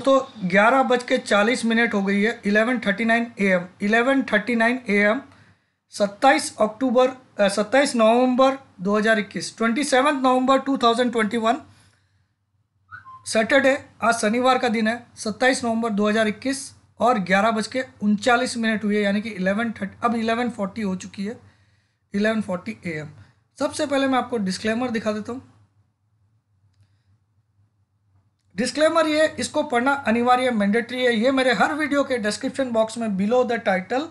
तो 11:40 हो गई है, 11:39 AM 11:39 AM 27 November 2021, 27 November 2021 Saturday. आज शनिवार का दिन है, 27 नवंबर 2021 और 11:39 हुई है, यानी कि 11:30 अब 11:40 हो चुकी है, 11:40 AM। सबसे पहले मैं आपको डिस्क्लेमर दिखा देता हूँ। डिस्क्लेमर ये, इसको पढ़ना अनिवार्य मैंडेटरी है। ये मेरे हर वीडियो के डिस्क्रिप्शन बॉक्स में बिलो द टाइटल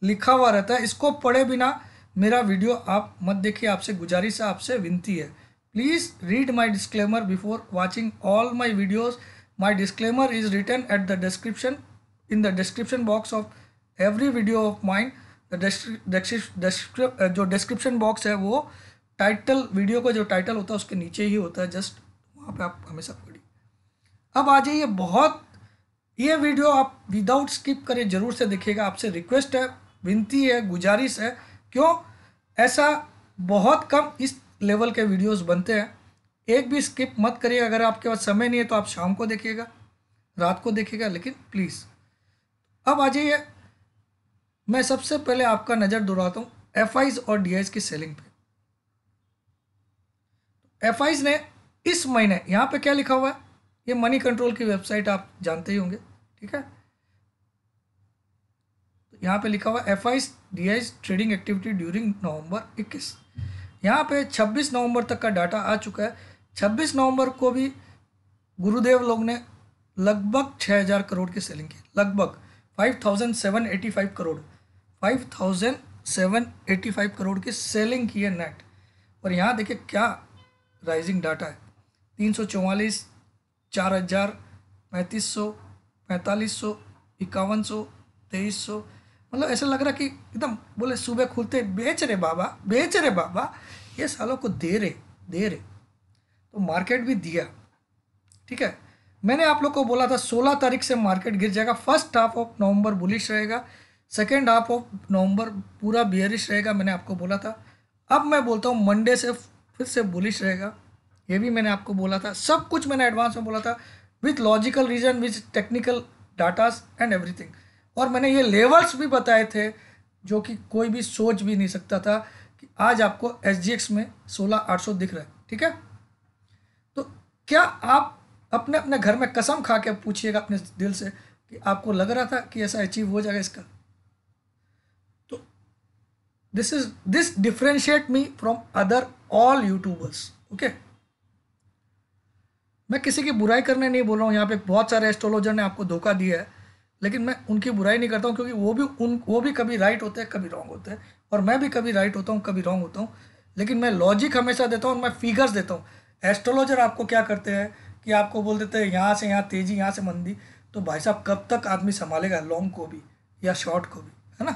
लिखा हुआ रहता है। इसको पढ़े बिना मेरा वीडियो आप मत देखिए, आपसे गुजारिश है, आपसे विनती है। Please read my disclaimer before watching all my videos. My disclaimer is written at the description in the description box of every video of mine. जो डिस्क्रिप्शन बॉक्स है वो टाइटल, वीडियो का जो टाइटल होता है उसके नीचे ही होता है, जस्ट वहाँ पे आप हमेशा पढ़िए। अब आ जाइए, ये वीडियो आप विदाउट स्किप करें जरूर से देखिएगा। आपसे रिक्वेस्ट है, विनती है, गुजारिश है। क्यों? ऐसा बहुत कम इस लेवल के वीडियोस बनते हैं। एक भी स्किप मत करिएगा। अगर आपके पास समय नहीं है तो आप शाम को देखिएगा, रात को देखिएगा, लेकिन प्लीज़। अब आ जाइए, मैं सबसे पहले आपका नज़र दौड़ाता हूँ एफआईज और डीआईज की सेलिंग पे। एफआईज ने इस महीने, यहाँ पे क्या लिखा हुआ है, ये मनी कंट्रोल की वेबसाइट आप जानते ही होंगे, ठीक है। यहाँ पे लिखा हुआ FIIs DIIs trading activity during November 21। यहाँ पे 26 नवंबर तक का डाटा आ चुका है। 26 नवंबर को भी गुरुदेव लोग ने लगभग 6000 करोड़ की सेलिंग की, लगभग 5785 करोड़, 5785 करोड़ की सेलिंग की है नेट। और यहाँ देखिए क्या राइजिंग डाटा है, 344, 4000, 3500, 4500, 5100, 2300। मतलब ऐसा लग रहा कि एकदम बोले सुबह खुलते बेच रहे बाबा, बेच रहे बाबा, ये सालों को दे रहे। तो मार्केट भी दिया, ठीक है। मैंने आप लोग को बोला था 16 तारीख से मार्केट गिर जाएगा। First half of November bullish रहेगा, सेकेंड हाफ ऑफ नवंबर पूरा बियरिश रहेगा, मैंने आपको बोला था। अब मैं बोलता हूँ मंडे से फिर से बुलिश रहेगा, ये भी मैंने आपको बोला था। सब कुछ मैंने एडवांस में बोला था, with logical reason, with technical datas and everything. और मैंने ये लेवल्स भी बताए थे जो कि कोई भी सोच भी नहीं सकता था कि आज आपको SGX में 16800 दिख रहा है, ठीक है। तो क्या आप अपने अपने घर में कसम खा के पूछिएगा अपने दिल से कि आपको लग रहा था कि ऐसा अचीव हो जाएगा इसका? तो this differentiate me from other all YouTubers, okay. मैं किसी की बुराई करने नहीं बोल रहा हूँ। यहाँ पे बहुत सारे एस्ट्रोलॉजर ने आपको धोखा दिया है, लेकिन मैं उनकी बुराई नहीं करता हूँ, क्योंकि वो भी कभी राइट होते हैं, कभी रॉन्ग होते हैं, और मैं भी कभी राइट होता हूँ, कभी रॉन्ग होता हूँ। लेकिन मैं लॉजिक हमेशा देता हूँ और मैं फिगर्स देता हूँ। एस्ट्रोलॉजर आपको क्या करते हैं कि आपको बोल देते हैं यहाँ से यहाँ तेज़ी, यहाँ से मंदी। तो भाई साहब कब तक आदमी संभालेगा लॉन्ग को भी या शॉर्ट को भी, है ना।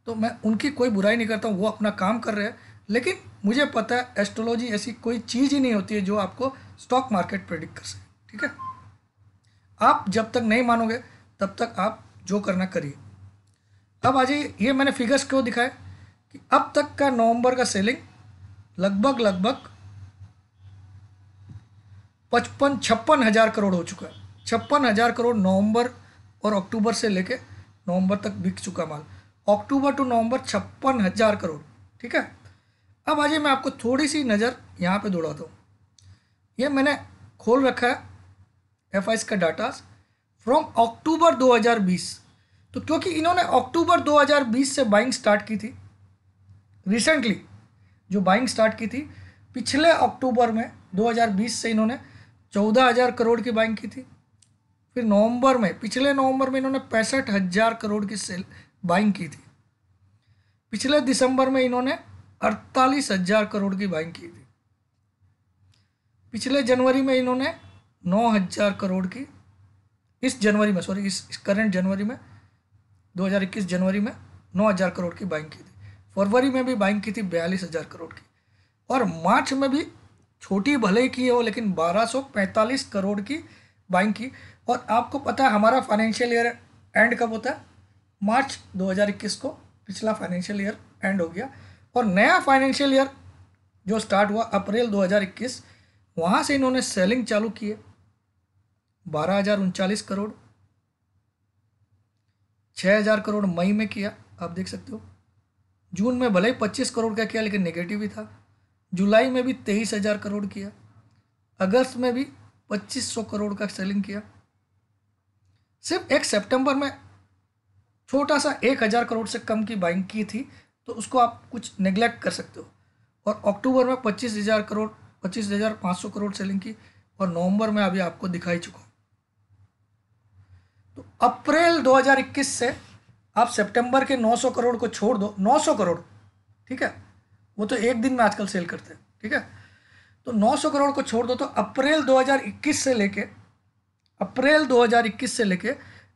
तो मैं उनकी कोई बुराई नहीं करता हूँ, वो अपना काम कर रहे हैं। लेकिन मुझे पता है एस्ट्रोलॉजी ऐसी कोई चीज़ ही नहीं होती है जो आपको स्टॉक मार्केट प्रेडिक्ट कर सके, ठीक है। आप जब तक नहीं मानोगे तब तक आप जो करना करिए। अब आ जाइए, ये मैंने फिगर्स क्यों दिखाए कि अब तक का नवंबर का सेलिंग लगभग 56 हज़ार करोड़ हो चुका है। 56 हज़ार करोड़ नवंबर और अक्टूबर से लेके नवंबर तक बिक चुका माल। अक्टूबर टू नवंबर 56 हज़ार करोड़, ठीक है। अब आ जाइए, मैं आपको थोड़ी सी नज़र यहाँ पे दौड़ाता हूँ। ये मैंने खोल रखा है एफआईज का डाटा फ्रॉम अक्टूबर 2020। तो क्योंकि इन्होंने अक्टूबर 2020 से बाइंग स्टार्ट की थी, रिसेंटली जो बाइंग स्टार्ट की थी पिछले अक्टूबर में 2020 से इन्होंने 14,000 करोड़ की बाइंग की थी। फिर नवंबर में, पिछले नवंबर में इन्होंने 65,000 करोड़ की सेल बाइंग की थी। पिछले दिसंबर में इन्होंने 48,000 करोड़ की बाइंग की थी। पिछले जनवरी में इन्होंने 9,000 करोड़ की, इस करंट जनवरी में 2021 जनवरी में 9,000 करोड़ की बाइंग की थी। फरवरी में भी बाइंग की थी 42,000 करोड़ की, और मार्च में भी छोटी भले ही की हो लेकिन 1245 करोड़ की बाइंग की। और आपको पता है हमारा फाइनेंशियल ईयर एंड कब होता है? मार्च 2021 को पिछला फाइनेंशियल ईयर एंड हो गया, और नया फाइनेंशियल ईयर जो स्टार्ट हुआ अप्रैल 2021, वहाँ से इन्होंने सेलिंग चालू की है। 12,039 करोड़, 6,000 करोड़ मई में किया, आप देख सकते हो। जून में भले ही 25 करोड़ का किया लेकिन नेगेटिव ही था। जुलाई में भी 23,000 करोड़ किया। अगस्त में भी 2,500 करोड़ का सेलिंग किया। सिर्फ एक सितंबर में छोटा सा 1,000 करोड़ से कम की बाइंग की थी, तो उसको आप कुछ नेग्लेक्ट कर सकते हो। और अक्टूबर में 25,000 करोड़, 25,500 करोड़ सेलिंग की, और नवंबर में अभी आपको दिखाई चुका। तो अप्रैल 2021 से आप सितंबर के 900 करोड़ को छोड़ दो, 900 करोड़, ठीक है, वो तो एक दिन में आजकल सेल करते हैं, ठीक है, तो 900 करोड़ को छोड़ दो, तो अप्रैल 2021 से लेके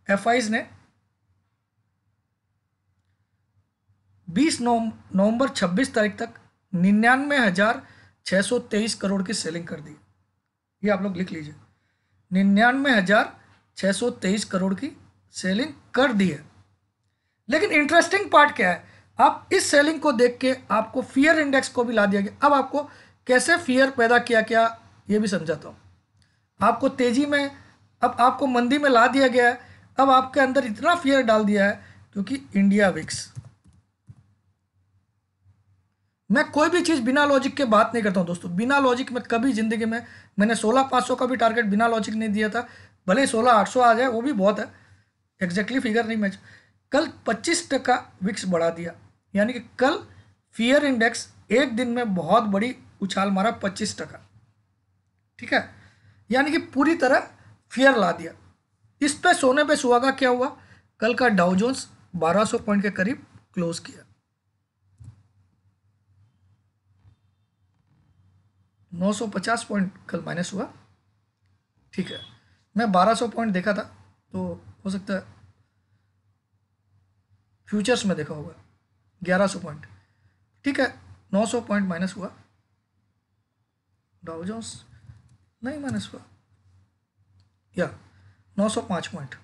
एफआईज ने 20 नवंबर 26 तारीख तक 99,623 करोड़ की सेलिंग कर दी। ये आप लोग लिख लीजिए, 99,623 करोड़ की सेलिंग कर दी है। लेकिन इंटरेस्टिंग पार्ट क्या है, आप इस सेलिंग को देख के आपको फियर इंडेक्स को भी ला दिया गया। अब आपको कैसे फियर पैदा किया क्या, ये भी समझाता हूँ। आपको तेजी में, अब आपको मंदी में ला दिया गया है। अब आपके अंदर इतना फियर डाल दिया है क्योंकि इंडिया विक्स, मैं कोई भी चीज़ बिना लॉजिक के बात नहीं करता हूँ दोस्तों। बिना लॉजिक में कभी ज़िंदगी में, मैंने 16,500 का भी टारगेट बिना लॉजिक नहीं दिया था। भले 16,800 आ जाए वो भी बहुत है, एग्जैक्टली फिगर नहीं मैच। कल 25% विक्स बढ़ा दिया, यानी कि कल फियर इंडेक्स एक दिन में बहुत बड़ी उछाल मारा, 25%, ठीक है, यानी कि पूरी तरह फियर ला दिया। इस पे सोने पे सुहागा क्या हुआ, कल का डाउ जोन्स 1200 पॉइंट के करीब क्लोज किया, 950 पॉइंट कल माइनस हुआ, ठीक है। मैं 1200 पॉइंट देखा था, तो हो सकता है फ्यूचर्स में देखा होगा 1100 पॉइंट, ठीक है। 900 पॉइंट माइनस हुआ, डाउ जोन्स नहीं माइनस हुआ, या 905 पॉइंट।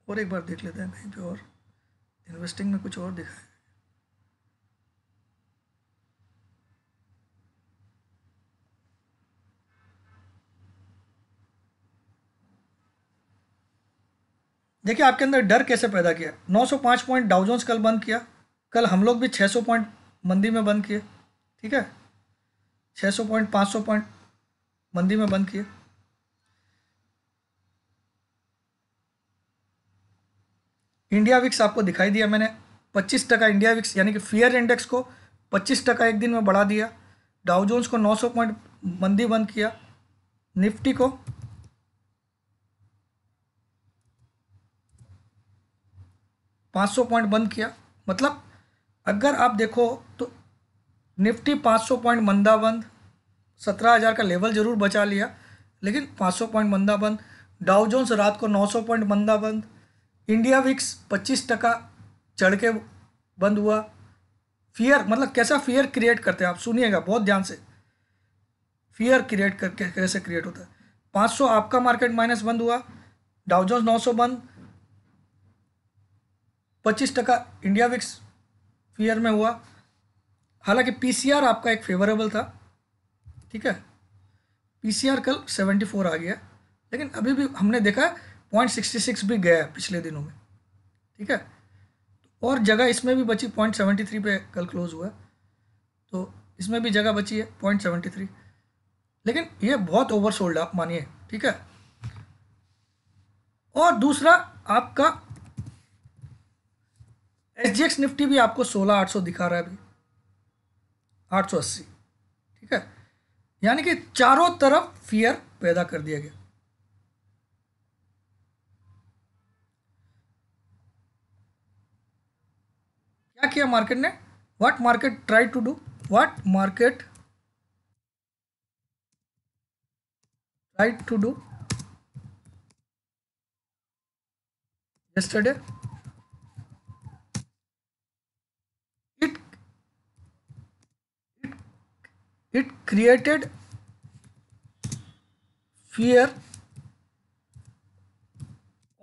और एक बार देख लेते हैं कहीं पे, और इन्वेस्टिंग में कुछ और दिखा है। देखिए आपके अंदर डर कैसे पैदा किया। 905 पॉइंट डाउ जोन्स कल बंद किया, कल हम लोग भी 600 पॉइंट मंदी में बंद किए, ठीक है, 600 पॉइंट, 500 पॉइंट मंदी में बंद किए। इंडिया विक्स आपको दिखाई दिया मैंने, 25% इंडिया विक्स यानी कि फियर इंडेक्स को 25% एक दिन में बढ़ा दिया। डाउ जोन्स को 900 पॉइंट मंदी बंद किया, निफ्टी को 500 पॉइंट बंद किया। मतलब अगर आप देखो तो निफ्टी 500 पॉइंट मंदा बंद, 17,000 का लेवल जरूर बचा लिया, लेकिन 500 पॉइंट मंदा बंद। डाउ जोन्स रात को 900 पॉइंट मंदा बंद। इंडिया विक्स 25% चढ़ के बंद हुआ। फियर मतलब कैसा फियर क्रिएट करते हैं आप, सुनिएगा बहुत ध्यान से। फियर क्रिएट करके कैसे क्रिएट होता है। 500 आपका मार्केट माइनस बंद हुआ, डाउ जोन्स 900 बंद, 25% इंडिया विक्स फियर में हुआ। हालांकि पीसीआर आपका एक फेवरेबल था, ठीक है, पीसीआर कल 74 आ गया, लेकिन अभी भी हमने देखा 0.66 भी गया है पिछले दिनों में, ठीक है। और जगह इसमें भी बची, 0.73 पे कल क्लोज हुआ, तो इसमें भी जगह बची है 0.73, लेकिन ये बहुत ओवरसोल्ड आप मानिए, ठीक है। और दूसरा आपका एसजीएक्स निफ्टी भी आपको 16,800 दिखा रहा है अभी, 880, ठीक है, यानी कि चारों तरफ फियर पैदा कर दिया गया। क्या किया मार्केट ने, what market try to do, what market try to do yesterday, it it created fear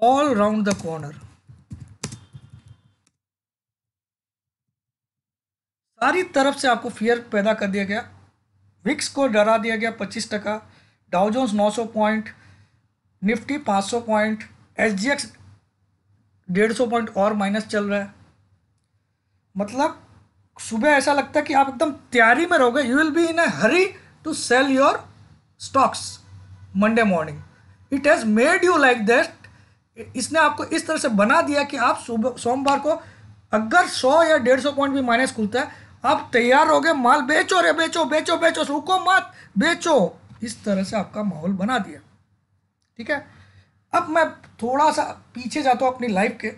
all round the corner, सारी तरफ से आपको फियर पैदा कर दिया गया। विक्स को डरा दिया गया 25%, Dow Jones 900 point, Nifty 500 point, SGX 150 point और माइनस चल रहा है। मतलब सुबह ऐसा लगता है कि आप एकदम तैयारी में रहोगे, you will be in a hurry to sell your stocks Monday morning. It has made you like that. इसने आपको इस तरह से बना दिया कि आप सुबह सोमवार को अगर 100 या 150 पॉइंट भी माइनस खुलता है, आप तैयार हो गए, माल बेचो रे, बेचो बेचो बेचो, रुको मत, बेचो। इस तरह से आपका माहौल बना दिया। ठीक है, अब मैं थोड़ा सा पीछे जाता हूँ अपनी लाइफ के।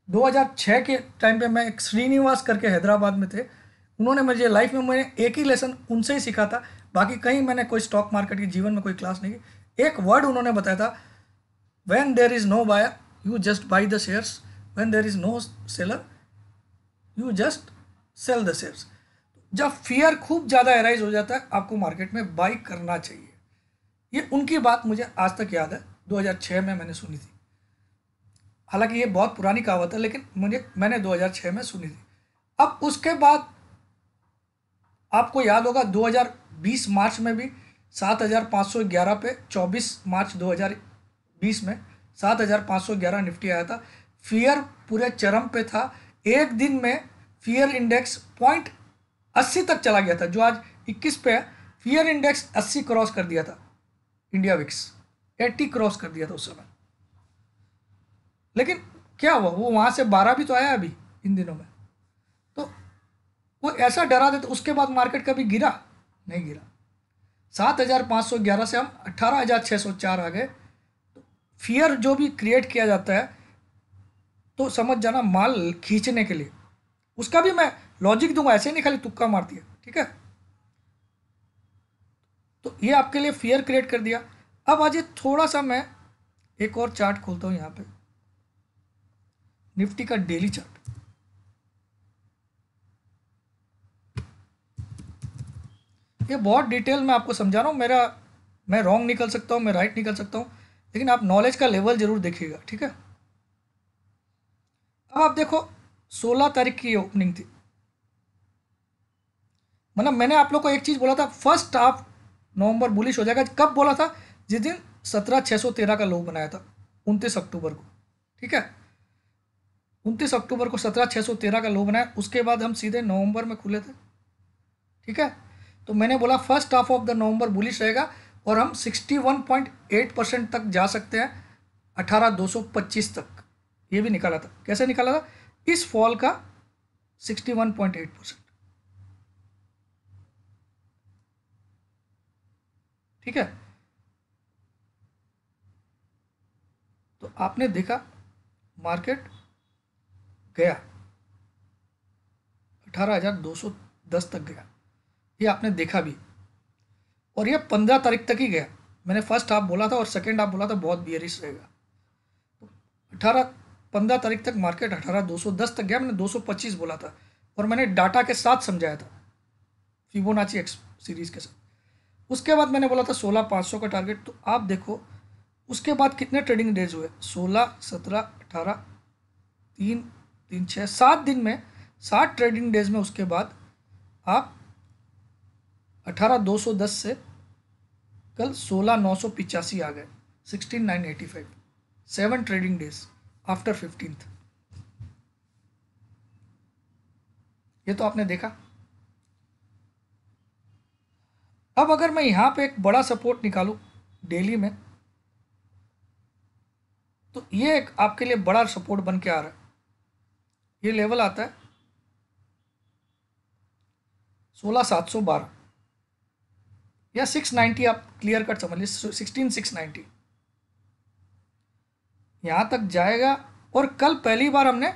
2006 के टाइम पे मैं एक श्रीनिवास करके हैदराबाद में थे, उन्होंने मुझे लाइफ में, मैंने एक ही लेसन उनसे ही सीखा था, बाकी कहीं मैंने कोई स्टॉक मार्केट की जीवन में कोई क्लास नहीं की। एक वर्ड उन्होंने बताया था, when there is no buyer you just buy the shares, when there is no seller you just sell the shares. जब फियर खूब ज़्यादा एराइज हो जाता है, आपको मार्केट में बाई करना चाहिए। ये उनकी बात मुझे आज तक याद है, 2006 में मैंने सुनी थी। हालांकि ये बहुत पुरानी कहावत है, लेकिन मैंने 2006 में सुनी थी। अब उसके बाद आपको याद होगा 2020 मार्च में भी 7,511 पे 24 मार्च 2020 में 7,511 निफ्टी आया था। फियर पूरे चरम पे था। एक दिन में फियर इंडेक्स 0.80 तक चला गया था, जो आज 21 पे है। फियर इंडेक्स 80 क्रॉस कर दिया था, इंडिया विक्स 80 क्रॉस कर दिया था उस समय। लेकिन क्या हुआ, वो वहाँ से 12 भी तो आया अभी इन दिनों में। तो वो ऐसा डरा देता, उसके बाद मार्केट कभी गिरा नहीं, गिरा। 7,511 से हम 18,604 आ गए। तो फियर जो भी क्रिएट किया जाता है, तो समझ जाना माल खींचने के लिए, उसका भी मैं लॉजिक दूंगा, ऐसे नहीं खाली तुक्का मार दिया। ठीक है, तो ये आपके लिए फियर क्रिएट कर दिया। अब आज थोड़ा सा मैं एक और चार्ट खोलता हूँ यहाँ पे, निफ्टी का डेली चार्ट। ये बहुत डिटेल में आपको समझा रहा हूँ, मैं रॉन्ग निकल सकता हूँ, मैं राइट निकल सकता हूँ, लेकिन आप नॉलेज का लेवल जरूर देखिएगा। ठीक है, अब आप देखो 16 तारीख की ओपनिंग थी। मतलब मैंने आप लोग को एक चीज़ बोला था, फर्स्ट हाफ नवंबर बुलिश हो जाएगा। कब बोला था? जिस दिन 17,613 का लो बनाया था, 29 अक्टूबर को। ठीक है, 29 अक्टूबर को 17,613 का लो बनाया, उसके बाद हम सीधे नवंबर में खुले थे। ठीक है, तो मैंने बोला first half of the November bullish रहेगा और हम 61.8% तक जा सकते हैं, 18,225 तक। ये भी निकाला था। कैसे निकाला था? इस फॉल का 61.8%। ठीक है, तो आपने देखा मार्केट गया 18,210 तक गया, ये आपने देखा भी। और ये 15 तारीख तक ही गया। मैंने फर्स्ट हाफ बोला था और सेकेंड हाफ बोला था बहुत बियरिश रहेगा। तो 15 तारीख तक मार्केट 18,210 तक गया। मैंने 225 बोला था और मैंने डाटा के साथ समझाया था, फिबोनाची एक्स सीरीज के साथ। उसके बाद मैंने बोला था 16,500 का टारगेट। तो आप देखो उसके बाद कितने ट्रेडिंग डेज हुए, 16, 17, 18, 3, 3, 6, 7 दिन में, 7 ट्रेडिंग डेज में। उसके बाद आप 18,210 से कल 16,985 आ गए, 16,985, 7 ट्रेडिंग डेज आफ्टर 15th। ये तो आपने देखा। अब अगर मैं यहाँ पे एक बड़ा सपोर्ट निकालूं डेली में, तो ये एक आपके लिए बड़ा सपोर्ट बन के आ रहा है। ये लेवल आता है 16,712 या 690, आप क्लियर कट समझ लीजिए 16,690 यहाँ तक जाएगा। और कल पहली बार हमने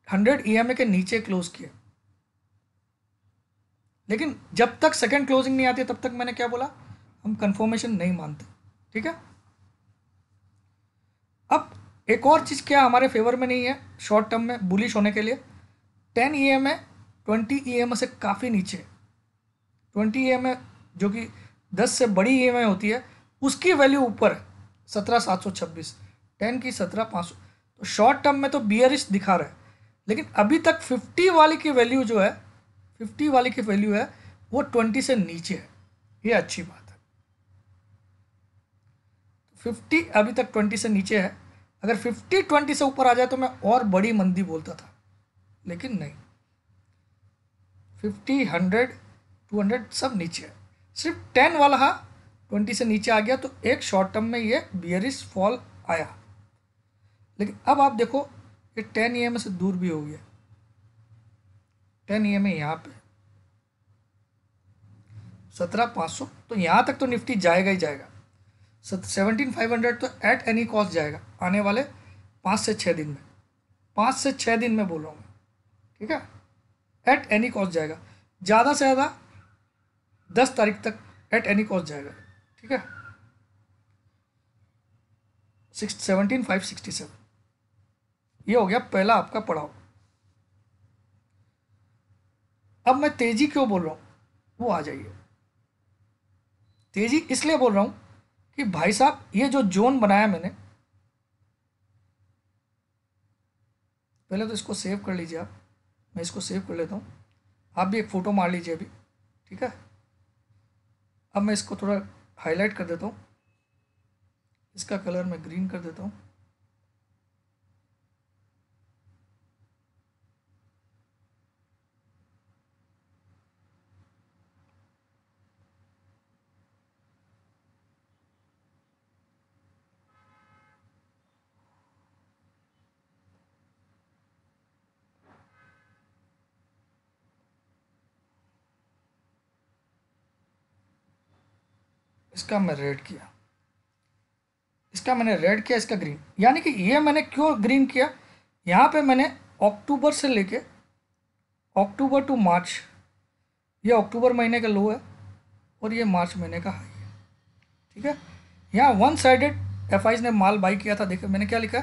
100 EMA के नीचे क्लोज किया, लेकिन जब तक सेकंड क्लोजिंग नहीं आती तब तक मैंने क्या बोला, हम कंफर्मेशन नहीं मानते। ठीक है, अब एक और चीज़ क्या हमारे फेवर में नहीं है शॉर्ट टर्म में बुलिश होने के लिए, 10 EMA 20 EMA से काफ़ी नीचे। 20 EMA जो कि 10 से बड़ी EMA होती है, उसकी वैल्यू ऊपर है 17,726, 10 की 17,500। तो शॉर्ट टर्म में तो बियरिश दिखा रहा है, लेकिन अभी तक 50 वाली की वैल्यू जो है, 50 वाली की वैल्यू है वो 20 से नीचे है। ये अच्छी बात है। 50 अभी तक 20 से नीचे है, अगर 50 20 से ऊपर आ जाए तो मैं और बड़ी मंदी बोलता था, लेकिन नहीं, 50 100 200 सब नीचे है, सिर्फ 10 वाला 20 से नीचे आ गया तो एक शॉर्ट टर्म में ये बियरिश फॉल आया। लेकिन अब आप देखो ये 10 EMA से दूर भी हो गया, 10 EMA यहाँ पे 17,500, तो यहाँ तक तो निफ्टी जाएगा ही जाएगा। 17,500 तो एट एनी कॉस्ट जाएगा आने वाले 5 से 6 दिन में, 5 से 6 दिन में बोल रहा हूँ मैं, ठीक है, एट एनी कॉस्ट जाएगा, ज़्यादा से ज़्यादा 10 तारीख तक एट एनी कॉस्ट जाएगा, ठीक है। 17,567 ये हो गया पहला आपका पड़ाव। अब मैं तेजी क्यों बोल रहा हूँ वो आ जाइए। तेजी इसलिए बोल रहा हूँ कि भाई साहब ये जो जोन बनाया मैंने, पहले तो इसको सेव कर लीजिए आप, मैं इसको सेव कर लेता हूँ, आप भी एक फ़ोटो मार लीजिए अभी, ठीक है। अब मैं इसको थोड़ा हाईलाइट कर देता हूँ, इसका कलर मैं ग्रीन कर देता हूँ। इसका मैं रेड किया, इसका मैंने रेड किया, इसका ग्रीन, यानी कि ये मैंने क्यों ग्रीन किया, यहाँ पे मैंने अक्टूबर से लेके अक्टूबर टू मार्च, ये अक्टूबर महीने का लो है और ये मार्च महीने का हाई है, ठीक है। यहाँ वन साइडेड एफआईज ने माल बाई किया था, देखिए मैंने क्या लिखा,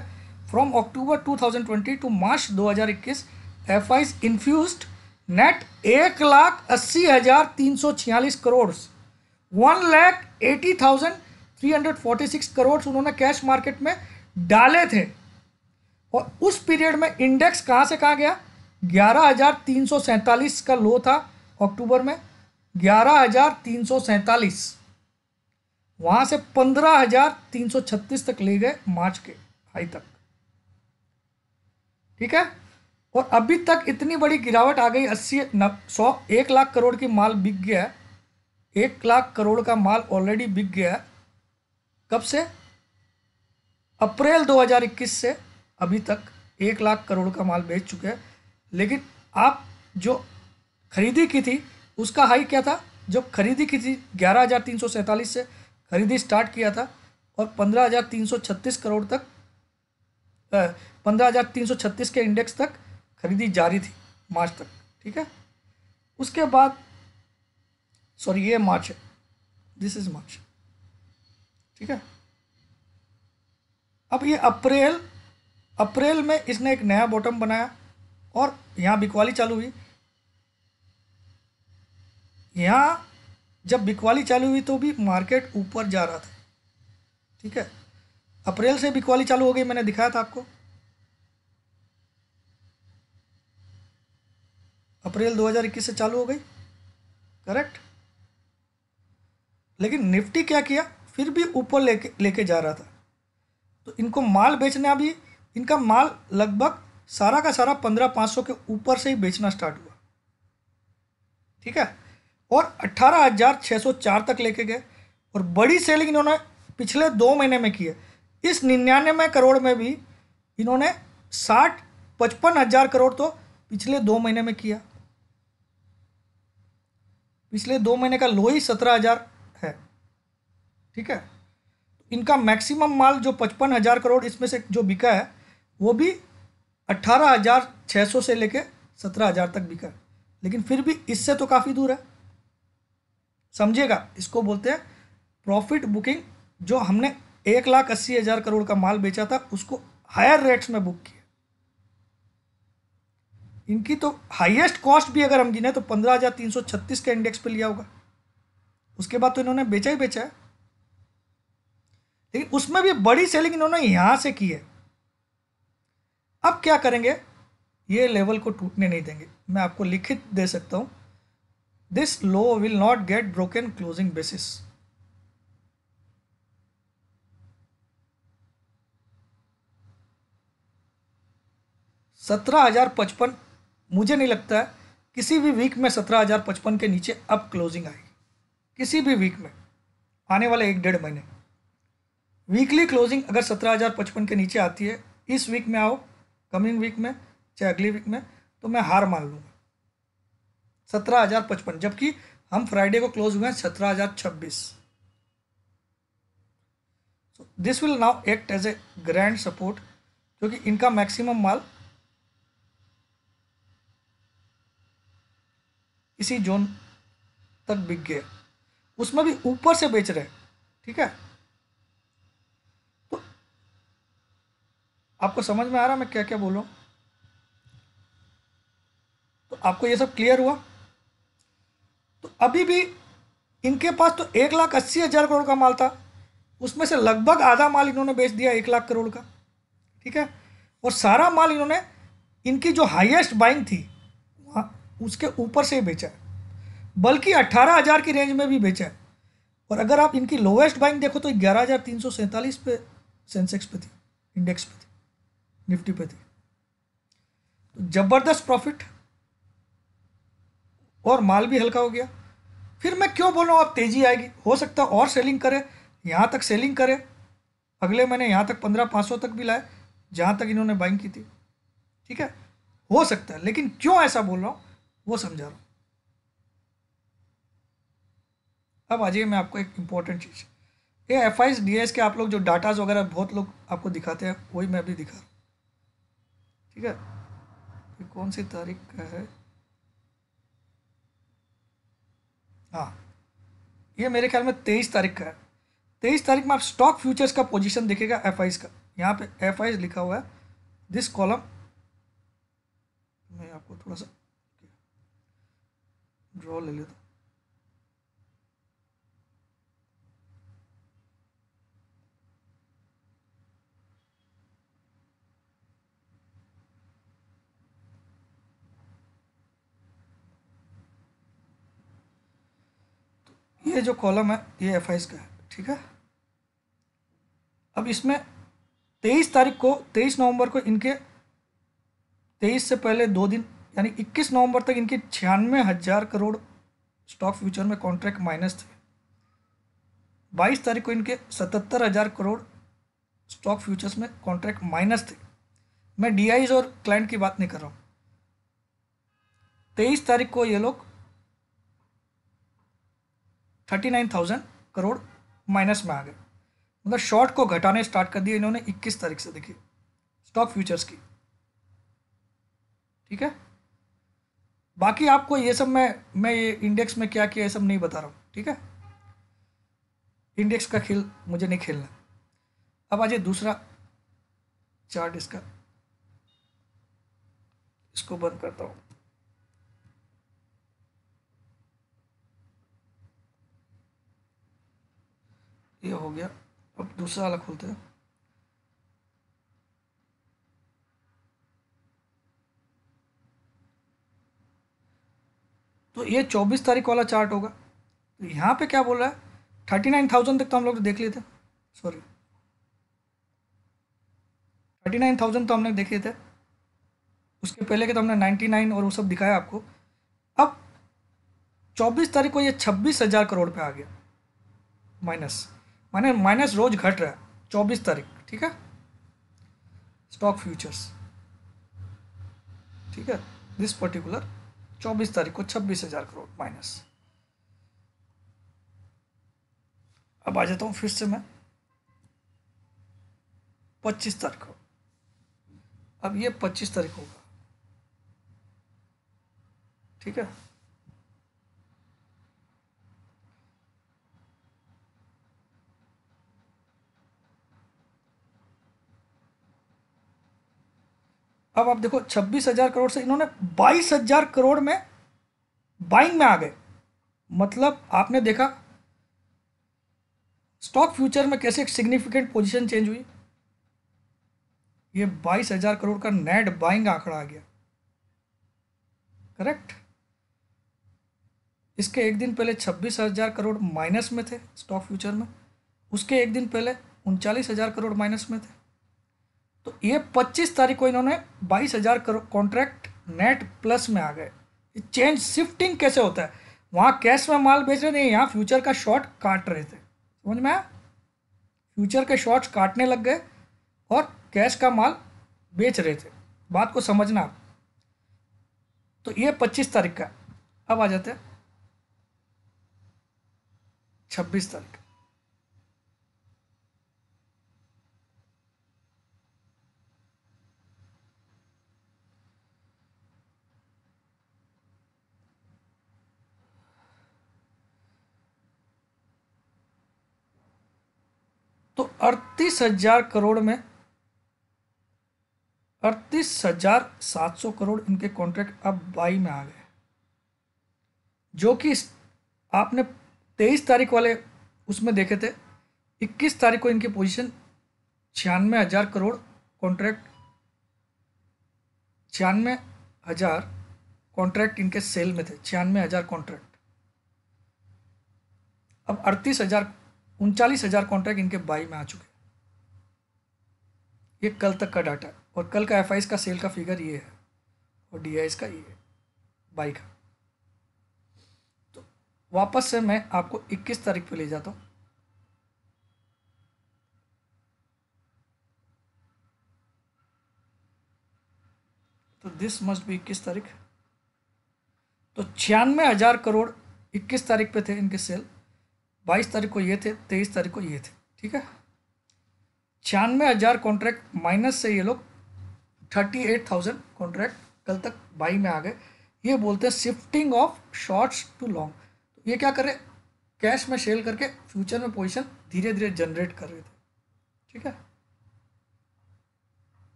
from October 2020 to March 2021 FIIs infused net 1,80,346 crore, 1,80,346 crore उन्होंने कैश मार्केट में डाले थे। और उस पीरियड में इंडेक्स कहाँ से कहाँ गया, 11,347 का लो था अक्टूबर में, 11,347, वहाँ से 15,336 तक ले गए मार्च के हाई तक, ठीक है। और अभी तक इतनी बड़ी गिरावट आ गई, 1 लाख करोड़ की माल बिक गया है, 1 लाख करोड़ का माल ऑलरेडी बिक गया है। कब से, अप्रैल 2021 से अभी तक 1 लाख करोड़ का माल बेच चुके हैं। लेकिन आप जो खरीदी की थी उसका हाई क्या था, जो खरीदी की थी 11,347 से खरीदी स्टार्ट किया था और 15,336 करोड़ तक, 15,336 के इंडेक्स तक खरीदी जारी थी मार्च तक, ठीक है। उसके बाद सॉरी ये मार्च है, दिस इज मार्च, ठीक है। अब ये अप्रैल में इसने एक नया बॉटम बनाया और यहाँ बिकवाली चालू हुई। यहाँ जब बिकवाली चालू हुई तो भी मार्केट ऊपर जा रहा था, ठीक है। अप्रैल से बिकवाली चालू हो गई, मैंने दिखाया था आपको, अप्रैल 2021 से चालू हो गई, करेक्ट। लेकिन निफ्टी क्या किया, फिर भी ऊपर लेके जा रहा था। तो इनको माल बेचना भी, इनका माल लगभग सारा का सारा 15,500 के ऊपर से ही बेचना स्टार्ट हुआ, ठीक है। और 18,604 तक लेके गए और बड़ी सेलिंग इन्होंने पिछले 2 महीने में की है। इस 99 करोड़ में भी इन्होंने 55,000 करोड़ तो पिछले 2 महीने में किया। पिछले 2 महीने का लो ही 17,000 है, ठीक है। इनका मैक्सिमम माल जो 55,000 करोड़ इसमें से जो बिका है वो भी 18,600 से लेके 17,000 तक बिका है, लेकिन फिर भी इससे तो काफ़ी दूर है। समझिएगा, इसको बोलते हैं प्रॉफिट बुकिंग। जो हमने 1,80,000 करोड़ का माल बेचा था उसको हायर रेट्स में बुक किया। इनकी तो हाईएस्ट कॉस्ट भी अगर हम गिने तो 15,336 के इंडेक्स पे लिया होगा, उसके बाद तो इन्होंने बेचा ही बेचा है। लेकिन उसमें भी बड़ी सेलिंग इन्होंने यहां से की है। अब क्या करेंगे, ये लेवल को टूटने नहीं देंगे। मैं आपको लिखित दे सकता हूं, this low will not get broken closing basis. 17,055, मुझे नहीं लगता है किसी भी वीक में 17,055 के नीचे अब क्लोजिंग आएगी, किसी भी वीक में आने वाले 1-1.5 महीने। वीकली क्लोजिंग अगर 17,055 के नीचे आती है, इस वीक में आओ, कमिंग वीक में, चाहे अगली वीक में, तो मैं हार मान लूँगा 17,055, जबकि हम फ्राइडे को क्लोज हुए हैं 17,026। So this will now act as a grand support, क्योंकि इनका मैक्सिमम माल इसी जोन तक बिक गया, उसमें भी ऊपर से बेच रहे हैं। ठीक है, तो आपको समझ में आ रहा मैं क्या क्या बोल रहा हूँ? तो आपको ये सब क्लियर हुआ? तो अभी भी इनके पास तो 1,80,000 करोड़ का माल था, उसमें से लगभग आधा माल इन्होंने बेच दिया 1,00,000 करोड़ का। ठीक है, और सारा माल इन्होंने इनकी जो हाईएस्ट बाइंग थी वहाँ उसके ऊपर से ही बेचा है, बल्कि 18,000 की रेंज में भी बेचा है। और अगर आप इनकी लोवेस्ट बाइंग देखो तो 11,347 पे सेंसेक्स पे थी, इंडेक्स पे थी, निफ्टी पे थी। तो जबरदस्त प्रॉफिट, और माल भी हल्का हो गया। फिर मैं क्यों बोल रहा हूँ अब तेजी आएगी? हो सकता है और सेलिंग करे, यहाँ तक सेलिंग करे, अगले महीने यहाँ तक 15,500 तक भी लाए जहाँ तक इन्होंने बाइंग की थी। ठीक है, हो सकता है, लेकिन क्यों ऐसा बोल रहा हूँ वो समझा रहा हूँ। अब आ जाइए, मैं आपको एक इम्पॉर्टेंट चीज़, ये FIs DIs के आप लोग जो डाटाज वगैरह बहुत लोग आपको दिखाते हैं, वही मैं भी दिखा रहा हूँ। ठीक है, ये कौन सी तारीख का है? हाँ, ये मेरे ख्याल में 23 तारीख का है। 23 तारीख में आप स्टॉक फ्यूचर्स का पोजीशन देखिएगा FIs का, यहाँ पे FIs लिखा हुआ है, दिस कॉलम। मैं आपको थोड़ा सा ड्रॉ ले लेता हूँ। ये जो कॉलम है ये FIs का है। ठीक है, अब इसमें 23 तारीख को, 23 नवंबर को इनके 23 से पहले 2 दिन यानी 21 नवंबर तक इनके 96,000 करोड़ स्टॉक फ्यूचर में कॉन्ट्रैक्ट माइनस थे। 22 तारीख को इनके 77,000 करोड़ स्टॉक फ्यूचर्स में कॉन्ट्रैक्ट माइनस थे। मैं DIs और क्लाइंट की बात नहीं कर रहा हूँ। 23 तारीख को ये लोग 39,000 करोड़ माइनस में आ गए, मतलब शॉर्ट को घटाने स्टार्ट कर दिया इन्होंने 21 तारीख से। देखिए स्टॉक फ्यूचर्स की। ठीक है, बाकी आपको ये सब मैं ये इंडेक्स में क्या किया ये सब नहीं बता रहा हूँ। ठीक है, इंडेक्स का खेल मुझे नहीं खेलना। अब आ जाइए दूसरा चार्ट इसका, इसको बंद करता हूँ। ये हो गया, अब दूसरा वाला खोलते हैं। तो ये 24 तारीख वाला चार्ट होगा। तो यहाँ पे क्या बोल रहा है, 39,000 तक तो हम लोग देख लिए थे, सॉरी 39,000 तो हमने देखे थे, उसके पहले के तो हमने 99 और वो सब दिखाया आपको। अब 24 तारीख को ये 26,000 करोड़ पे आ गया माइनस, माने माइनस रोज घट रहा है 24 तारीख। ठीक है, स्टॉक फ्यूचर्स। ठीक है, दिस पर्टिकुलर 24 तारीख को 26,000 करोड़ माइनस। अब आ जाता हूँ फिर से मैं 25 तारीख को। अब ये 25 तारीख होगा। ठीक है, अब आप देखो 26,000 करोड़ से इन्होंने 22,000 करोड़ में बाइंग में आ गए। मतलब आपने देखा स्टॉक फ्यूचर में कैसे एक सिग्निफिकेंट पोजीशन चेंज हुई। ये 22,000 करोड़ का नेट बाइंग आंकड़ा आ गया। करेक्ट, इसके एक दिन पहले 26,000 करोड़ माइनस में थे स्टॉक फ्यूचर में, उसके एक दिन पहले 39,000 करोड़ माइनस में थे। तो ये 25 तारीख को इन्होंने 22,000 करोड़ कॉन्ट्रैक्ट नेट प्लस में आ गए। चेंज शिफ्टिंग कैसे होता है, वहाँ कैश में माल बेच रहे थे, यहाँ फ्यूचर का शॉर्ट काट रहे थे, समझ में आया? फ्यूचर के शॉर्ट्स काटने लग गए और कैश का माल बेच रहे थे, बात को समझना आप। तो ये 25 तारीख का। अब आ जाते हैं 26 तारीख। तो 38,000 करोड़ में 38,700 करोड़ इनके कॉन्ट्रैक्ट अब बाई में आ गए, जो कि आपने 23 तारीख वाले उसमें देखे थे। 21 तारीख को इनकी पोजीशन 96,000 करोड़ कॉन्ट्रैक्ट, 96,000 कॉन्ट्रैक्ट इनके सेल में थे, 96,000 कॉन्ट्रैक्ट। अब 39,000 कॉन्ट्रैक्ट इनके बाई में आ चुके। ये कल तक का डाटा है, और कल का एफ का सेल का फिगर ये है, और डी का ये है बाई का। तो वापस से मैं आपको 21 तारीख पे ले जाता हूँ। तो दिस मस्ट बी 21 तारीख। तो 96,000 करोड़ 21 तारीख पे थे इनके सेल, 22 तारीख को ये थे, 23 तारीख को ये थे, ठीक है। 96,000 कॉन्ट्रैक्ट माइनस से ये लोग 38,000 कॉन्ट्रैक्ट कल तक बाई में आ गए। ये बोलते हैं shifting of shorts to long. तो ये क्या कर रहे, कैश में सेल करके फ्यूचर में पोजीशन धीरे धीरे जनरेट कर रहे थे, ठीक है।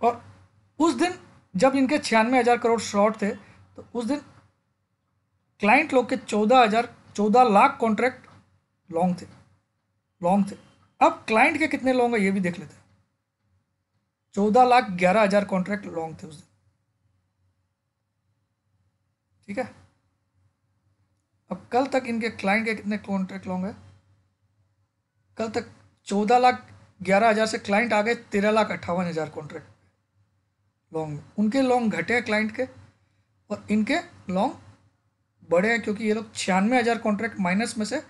और उस दिन जब इनके 96,000 करोड़ शॉर्ट थे, तो उस दिन क्लाइंट लोग के 14 लाख कॉन्ट्रैक्ट लॉन्ग थे। अब क्लाइंट के कितने लॉन्ग है ये भी देख लेते हैं। 14,11,000 कॉन्ट्रैक्ट लॉन्ग थे उस दिन, ठीक है। अब कल तक इनके क्लाइंट के कितने कॉन्ट्रैक्ट लॉन्ग है, कल तक 14,11,000 से क्लाइंट आ गए 13,58,000 कॉन्ट्रैक्ट लॉन्ग। उनके लॉन्ग घटे हैं क्लाइंट के, और इनके लॉन्ग बढ़े हैं, क्योंकि ये लोग 96,000 कॉन्ट्रैक्ट माइनस में से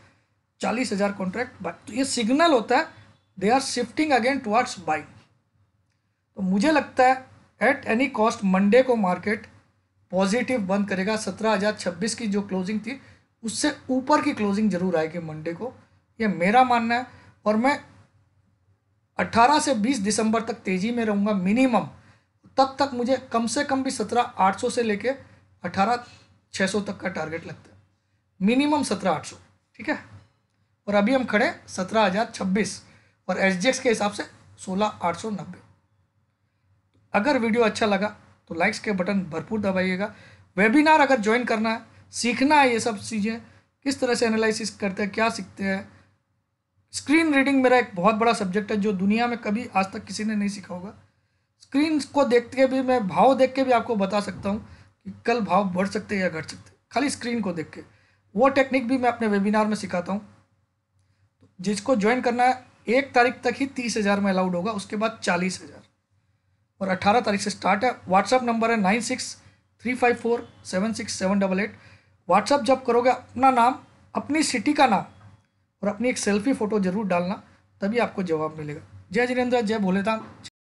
40,000 कॉन्ट्रैक्ट। तो ये सिग्नल होता है they are shifting again towards buying. तो मुझे लगता है एट एनी कॉस्ट मंडे को मार्केट पॉजिटिव बंद करेगा। 17,026 की जो क्लोजिंग थी उससे ऊपर की क्लोजिंग जरूर आएगी मंडे को, ये मेरा मानना है। और मैं 18 से 20 दिसंबर तक तेज़ी में रहूँगा मिनिमम। तब तक मुझे कम से कम भी 17,800 से लेके 18,600 तक का टारगेट लगता है, मिनिमम 17,800, ठीक है। और अभी हम खड़े 17,026 और SGX के हिसाब से 16,890। अगर वीडियो अच्छा लगा तो लाइक्स के बटन भरपूर दबाइएगा। वेबिनार अगर ज्वाइन करना है, सीखना है ये सब चीज़ें, किस तरह से एनालिसिस करते हैं, क्या सीखते हैं। स्क्रीन रीडिंग मेरा एक बहुत बड़ा सब्जेक्ट है जो दुनिया में कभी आज तक किसी ने नहीं सीखा होगा। स्क्रीन को देख के भी मैं भाव देख के भी आपको बता सकता हूँ कि कल भाव बढ़ सकते हैं या घट सकते हैं, खाली स्क्रीन को देख के। वो टेक्निक भी मैं अपने वेबिनार में सिखाता हूँ। जिसको ज्वाइन करना है 1 तारीख तक ही 30,000 में अलाउड होगा, उसके बाद 40,000, और 18 तारीख से स्टार्ट है। व्हाट्सअप नंबर है 9635476788। व्हाट्सअप जब करोगे अपना नाम, अपनी सिटी का नाम और अपनी एक सेल्फी फ़ोटो ज़रूर डालना, तभी आपको जवाब मिलेगा। जय जिनेंद्र, जय भोलेनाथ।